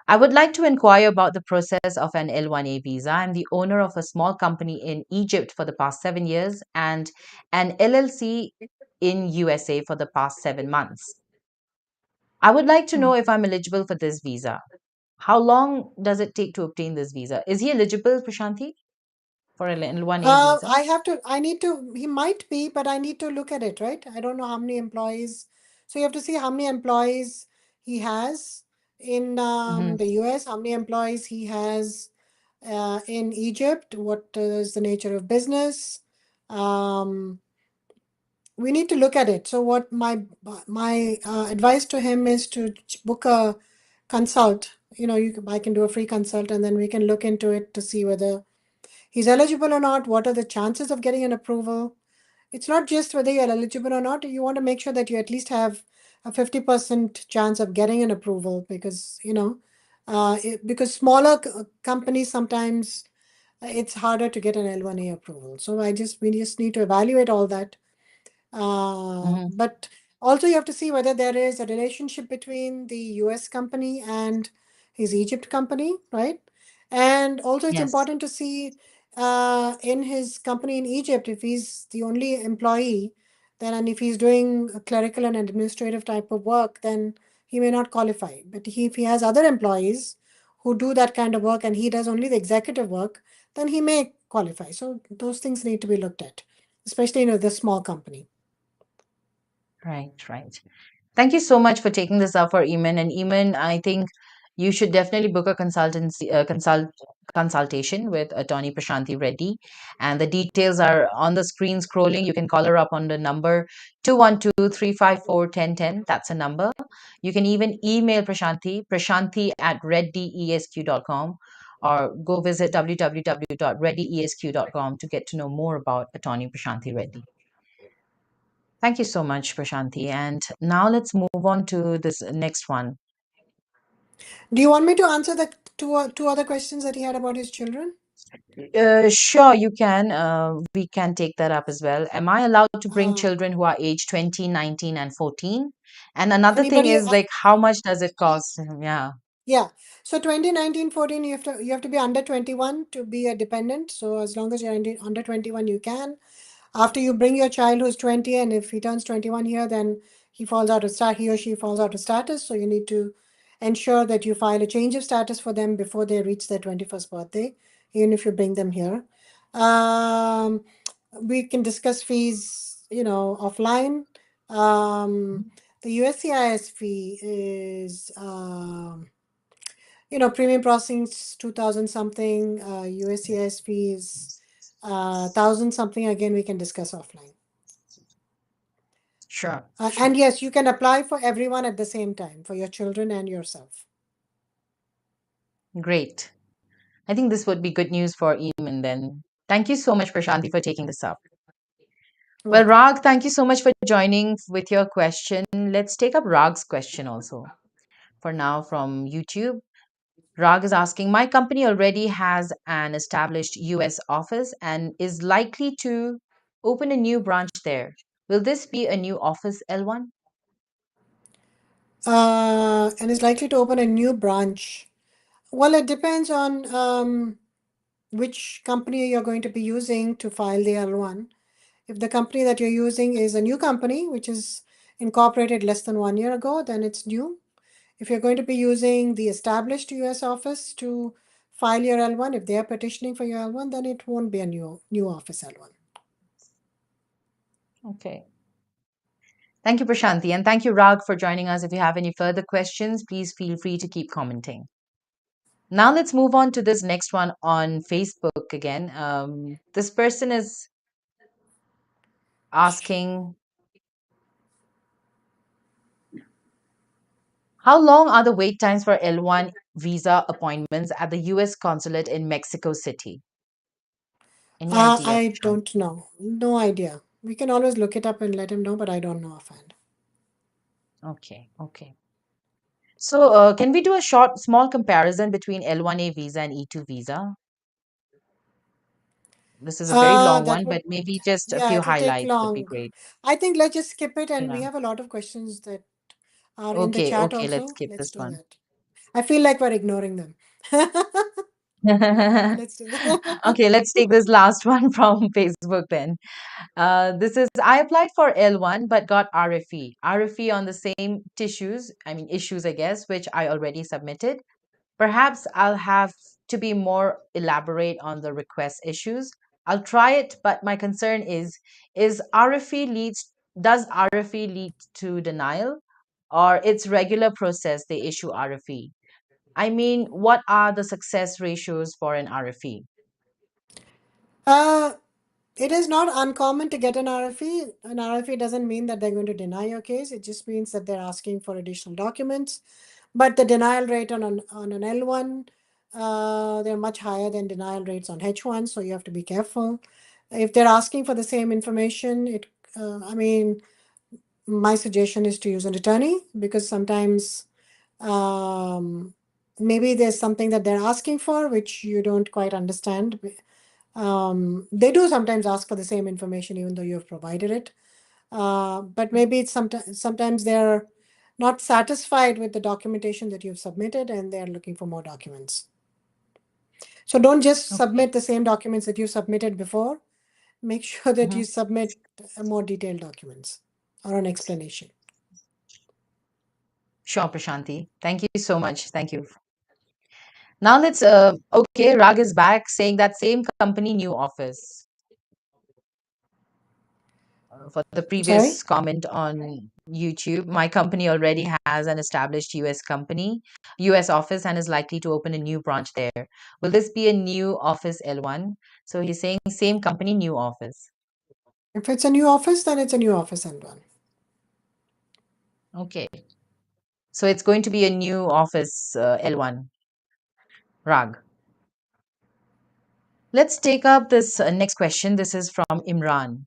S1: I would like to inquire about the process of an L1A visa. I'm the owner of a small company in Egypt for the past 7 years and an LLC in USA for the past 7 months. I would like to
S2: Hmm.
S1: know if I'm eligible for this visa. How long does it take to obtain this visa? Is he eligible, Prashanthi, for an L1A visa?
S2: I need to, he might be, but I need to look at it, right? I don't know how many employees. So you have to see how many employees he has in
S1: Hmm.
S2: the US, how many employees he has in Egypt, what is the nature of business. Um, we need to look at it. So what my advice to him is to book a consult. You know, I can do a free consult, and then we can look into it to see whether he's eligible or not. What are the chances of getting an approval? It's not just whether you're eligible or not. You want to make sure that you at least have a 50% chance of getting an approval because, because smaller companies sometimes it's harder to get an L1A approval. So we just need to evaluate all that,
S1: Hmm.
S2: but also you have to see whether there is a relationship between the US company and his Egypt company, right? And also it's
S1: Yes.
S2: important to see in his company in Egypt, if he's the only employee, then and if he's doing a clerical and administrative type of work, then he may not qualify. But if he has other employees who do that kind of work and he does only the executive work, then he may qualify. So those things need to be looked at, especially in the small company.
S1: Right, right. Thank you so much for taking this up for Eamon. And Eamon, I think you should definitely book a consultation with attorney Prashanthi Reddy. And the details are on the screen scrolling. You can call her up on the number 212-354-1010. That's a number. You can even email prashanthi@reddyesq.com or go visit www.reddyesq.com to get to know more about attorney Prashanthi Reddy. Thank you so much, Prashanthi. And now let's move on to this next one.
S2: Do you want me to answer the two other questions that he had about his children?
S1: Sure, you can. We can take that up as well. Am I allowed to bring
S2: Uh,
S1: children who are age 20, 19, and 14? And another thing
S2: anybody?
S1: is like, how much does it cost? Yeah.
S2: Yeah. So 2019, 14, you have to be under 21 to be a dependent. So as long as you're under 21, you can. After you bring your child who's 20, and if he turns 21 here, then he or she falls out of status. So you need to ensure that you file a change of status for them before they reach their 21st birthday, even if you bring them here. Um, we can discuss fees, offline. The USCIS fee is, premium processing's 2000 something, USCIS fees, 1000 something. Again, we can discuss offline.
S1: Sure,
S2: And
S1: sure.
S2: yes, you can apply for everyone at the same time, for your children and yourself.
S1: Great. I think this would be good news for Eamon then. Thank you so much, Prashanthi, for taking this up. Well,
S2: Welcome.
S1: Rag, thank you so much for joining with your question. Let's take up Rag's question also for now from YouTube. Rag is asking, my company already has an established US office and is likely to open a new branch there. Will this be a new office, L1?
S2: And is likely to open a new branch. Well, it depends on which company you're going to be using to file the L1. If the company that you're using is a new company, which is incorporated less than 1 year ago, then it's new. If you're going to be using the established US office to file your L1, if they are petitioning for your L1, then it won't be a new office L1.
S1: Okay. Thank you, Prashanthi. And thank you, Rag, for joining us. If you have any further questions, please feel free to keep commenting. Now let's move on to this next one on Facebook again. This person is asking, how long are the wait times for L1 visa appointments at the US consulate in Mexico City? Any idea,
S2: I
S1: Prashant?
S2: don't know. No idea. We can always look it up and let him know, but I don't know offhand.
S1: Okay, okay. So, can we do a small comparison between L1A visa and E2 visa? This is a very long
S2: That
S1: one,
S2: would,
S1: but maybe just a
S2: yeah,
S1: few
S2: it would take
S1: highlights would be
S2: long.
S1: great.
S2: I think let's just skip it, and we
S1: Yeah.
S2: have a lot of questions that are in the
S1: Okay,
S2: chat
S1: okay, let's
S2: also.
S1: skip
S2: Let's
S1: this
S2: do
S1: one.
S2: that. I feel like we're ignoring them. Let's do that.
S1: Okay, let's take this last one from Facebook then. This is I applied for L1 but got RFE. RFE on the same issues, I guess, which I already submitted. Perhaps I'll have to be more elaborate on the request issues. I'll try it, but my concern is RFE leads does RFE lead to denial or its regular process they issue RFE? I mean, what are the success ratios for an RFE?
S2: Uh, it is not uncommon to get an RFE. An RFE doesn't mean that they're going to deny your case. It just means that they're asking for additional documents. But the denial rate on an L1, they're much higher than denial rates on H1, so you have to be careful. If they're asking for the same information, I mean, my suggestion is to use an attorney because sometimes um, maybe there's something that they're asking for which you don't quite understand. They do sometimes ask for the same information even though you have provided it. But maybe it's sometimes they're not satisfied with the documentation that you've submitted and they're looking for more documents. So don't just
S1: Okay.
S2: submit the same documents that you submitted before. Make sure that
S1: Mhm.
S2: you submit more detailed documents or an explanation.
S1: Sure, Prashanthi. Thank you so much. Thank you. Now okay, Rag is back saying that same company, new office. For the
S2: Sorry?
S1: previous comment on YouTube, my company already has an established US office, and is likely to open a new branch there. Will this be a new office L1? So he's saying same company, new office.
S2: If it's a new office, then it's a new office and one.
S1: Okay. So it's going to be a new office L1, Rag. Let's take up this next question. This is from Imran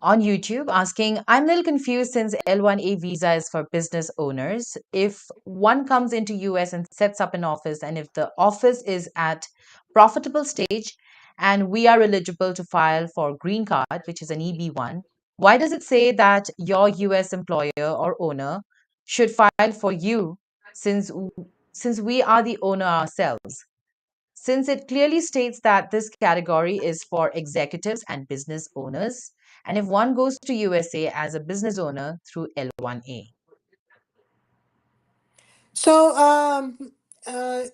S1: on YouTube asking, I'm a little confused since L1A visa is for business owners. If one comes into US and sets up an office, and if the office is at profitable stage and we are eligible to file for green card, which is an EB1, why does it say that your US employer or owner should file for you since since we are the owner ourselves? Since it clearly states that this category is for executives and business owners, and if one goes to USA as a business owner through L1A.
S2: So an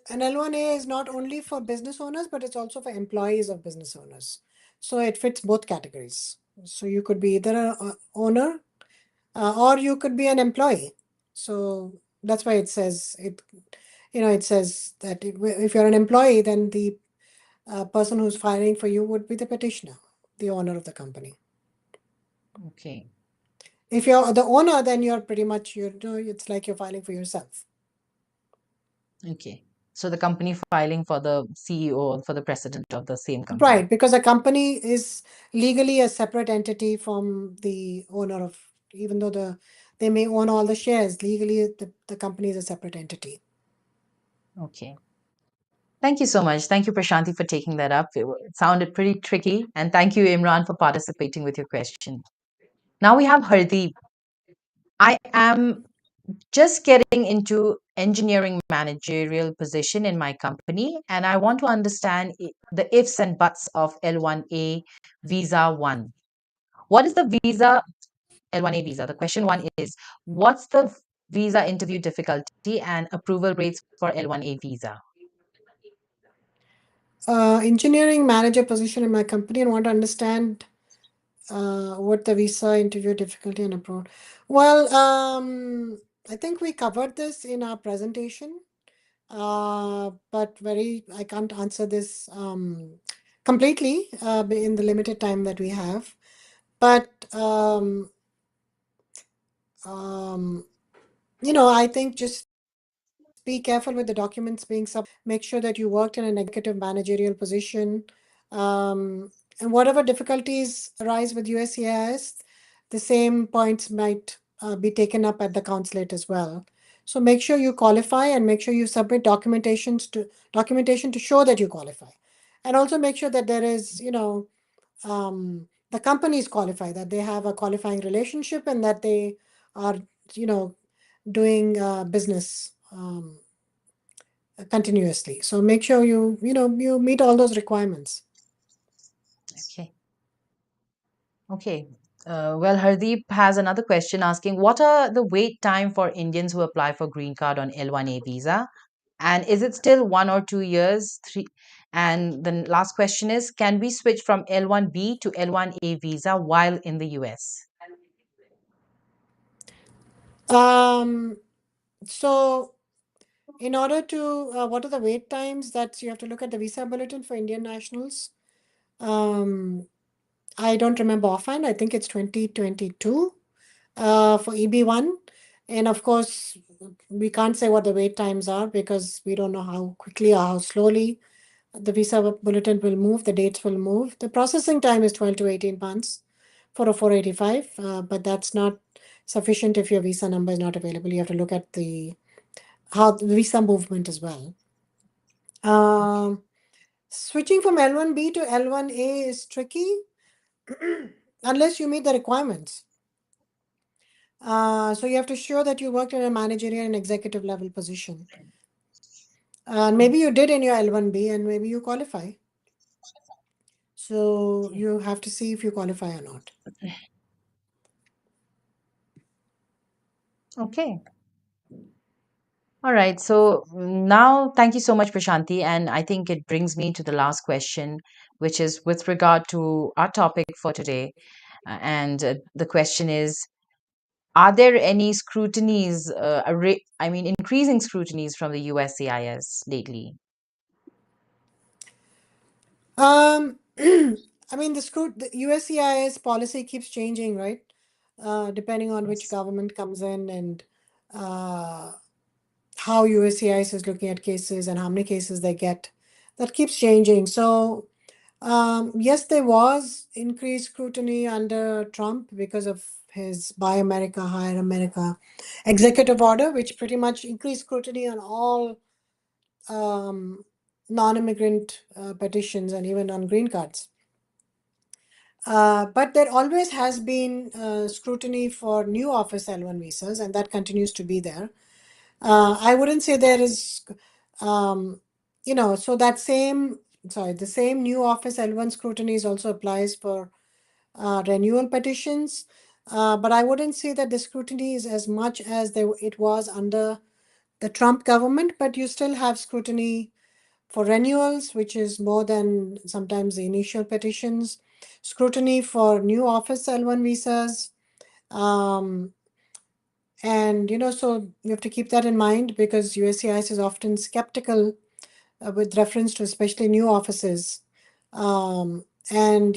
S2: L1A is not only for business owners, but it's also for employees of business owners. So it fits both categories. So you could be either a owner or you could be an employee. So that's why it says it. It says that if you're an employee, then the person who's filing for you would be the petitioner, the owner of the company.
S1: Okay,
S2: If you're the owner, then you're pretty much it's like you're filing for yourself.
S1: okay. So the company filing for the CEO or for the president of the same company.
S2: Right, because a company is legally a separate entity from the owner of, even though they may own all the shares, legally the company is a separate entity.
S1: Okay. Thank you so much. Thank you, Prashanthi, for taking that up. It sounded pretty tricky. And thank you, Imran, for participating with your question. Now we have Hardeep. I am just getting into engineering managerial position in my company, and I want to understand the ifs and buts of L1A visa 1. What is the visa L1A visa? The question 1 is, what's the visa interview difficulty and approval rates for L1A visa?
S2: Engineering manager position in my company and want to understand what the visa interview difficulty and approach. Well, I think we covered this in our presentation, but I can't answer this completely in the limited time that we have. But I think just be careful with the documents being make sure that you worked in an executive managerial position. And whatever difficulties arise with USCIS, the same points might be taken up at the consulate as well. So make sure you qualify and make sure you submit documentation to show that you qualify. And also make sure that there is, the companies qualify, that they have a qualifying relationship and that they are, you know, doing business continuously. So make sure you meet all those requirements.
S1: Okay. Okay. Well, Hardeep has another question asking, what are the wait time for Indians who apply for green card on L1A visa? And is it still 1 or 2 years? Three. And the last question is, can we switch from L1B to L1A visa while in the US?
S2: Um, so in order to, what are the wait times that you have to look at the visa bulletin for Indian nationals? Um, I don't remember offhand. I think it's 2022 for EB1. And of course, we can't say what the wait times are because we don't know how quickly or how slowly the visa bulletin will move, the dates will move. The processing time is 12 to 18 months for a 485, but that's not sufficient if your visa number is not available. You have to look at the how the visa movement as well. Um, Switching from L1B to L1A is tricky unless you meet the requirements. So you have to show that you worked in a managerial and executive level position. And maybe you did in your L1B and maybe you qualify. So you have to see if you qualify or not.
S1: Okay. All right. So now, thank you so much, Prashanthi. And I think it brings me to the last question, which is with regard to our topic for today. And the question is, are there any scrutinies, increasing scrutinies from the USCIS lately?
S2: I mean, the USCIS policy keeps changing, right? Depending on which
S1: Yes.
S2: government comes in and uh, how USCIS is looking at cases and how many cases they get. That keeps changing. So, yes, there was increased scrutiny under Trump because of his Buy America, Hire America executive order, which pretty much increased scrutiny on all non-immigrant petitions and even on green cards. But there always has been scrutiny for new office L1 visas, and that continues to be there. I wouldn't say there is, um, so the same new office L1 scrutiny also applies for renewal petitions. But I wouldn't say that the scrutiny is as much as it was under the Trump government, but you still have scrutiny for renewals, which is more than sometimes the initial petitions, scrutiny for new office L1 visas. Um, so you have to keep that in mind because USCIS is often skeptical with reference to especially new offices. Um, and,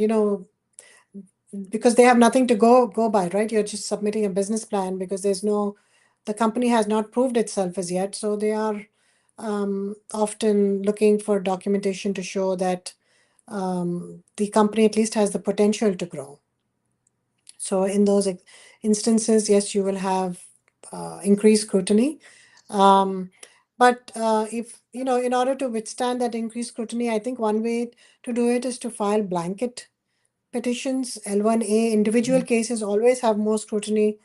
S2: because they have nothing to go by, right? You're just submitting a business plan because the company has not proved itself as yet. So they are often looking for documentation to show that the company at least has the potential to grow. So in those instances, yes, you will have increased scrutiny. Um, but if in order to withstand that increased scrutiny, I think one way to do it is to file blanket petitions. L1A individual cases always have more scrutiny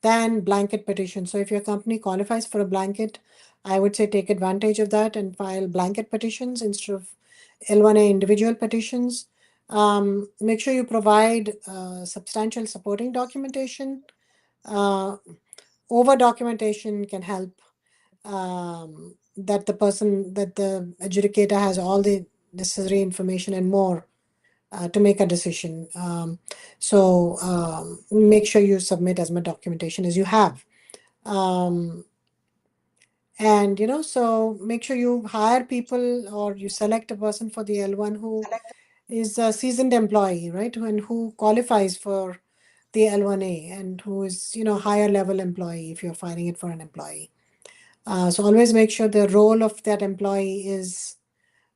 S2: than blanket petitions. So if your company qualifies for a blanket, I would say take advantage of that and file blanket petitions instead of L1A individual petitions. Make sure you provide substantial supporting documentation. Uh, Over documentation can help that the adjudicator has all the necessary information and more to make a decision. Make sure you submit as much documentation as you have. Um, so make sure you hire people or you select a person for the L1 who is a seasoned employee, right? And who qualifies for the L1A and who is, higher level employee if you're filing it for an employee. So always make sure the role of that employee is,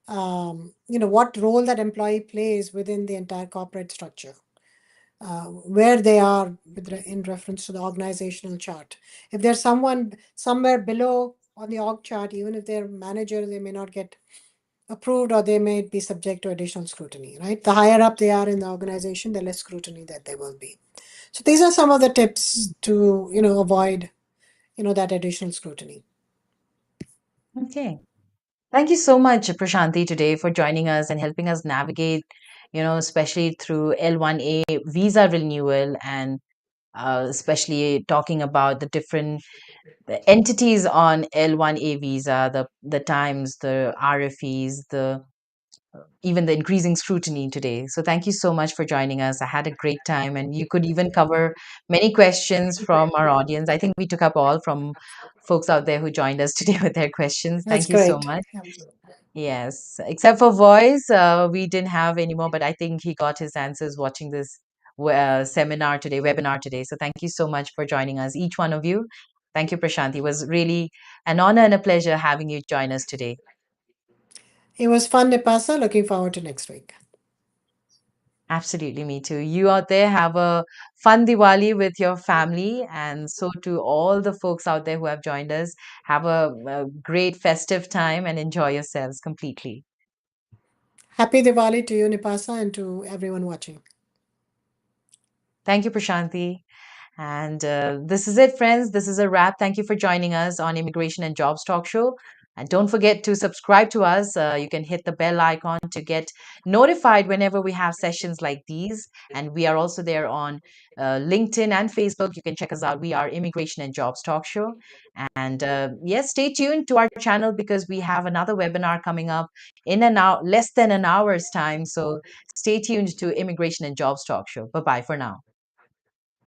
S2: what role that employee plays within the entire corporate structure, where they are in reference to the organizational chart. If there's someone somewhere below on the org chart, even if they're manager, they may not get approved or they may be subject to additional scrutiny, right? The higher up they are in the organization, the less scrutiny that they will be. So these are some of the tips to, avoid, that additional scrutiny.
S1: Okay. Thank you so much, Prashanthi, today for joining us and helping us navigate, especially through L1A visa renewal and especially talking about the different the entities on L1A visa, the times, the RFEs, the even the increasing scrutiny today. So thank you so much for joining us. I had a great time, and you could even cover many questions from our audience. I think we took up all from folks out there who joined us today with their questions.
S2: That's
S1: Thank you so
S2: great.
S1: much. Yes, except for voice, we didn't have any more, but I think he got his answers watching this seminar today, webinar today. So thank you so much for joining us, each one of you. Thank you, Prashanti. It was really an honor and a pleasure having you join us today.
S2: It was fun, Nipasa. Looking forward to next week.
S1: Absolutely, me too. You out there have a fun Diwali with your family, and so to all the folks out there who have joined us, have a great festive time and enjoy yourselves completely.
S2: Happy Diwali to you, Nipasa, and to everyone watching.
S1: Thank you, Prashanti. And this is it, friends. This is a wrap. Thank you for joining us on Immigration and Jobs Talk Show. And don't forget to subscribe to us. You can hit the bell icon to get notified whenever we have sessions like these. And we are also there on LinkedIn and Facebook. You can check us out. We are Immigration and Jobs Talk Show. And yes, stay tuned to our channel because we have another webinar coming up in an hour, less than an hour's time. So stay tuned to Immigration and Jobs Talk Show. Bye bye for now.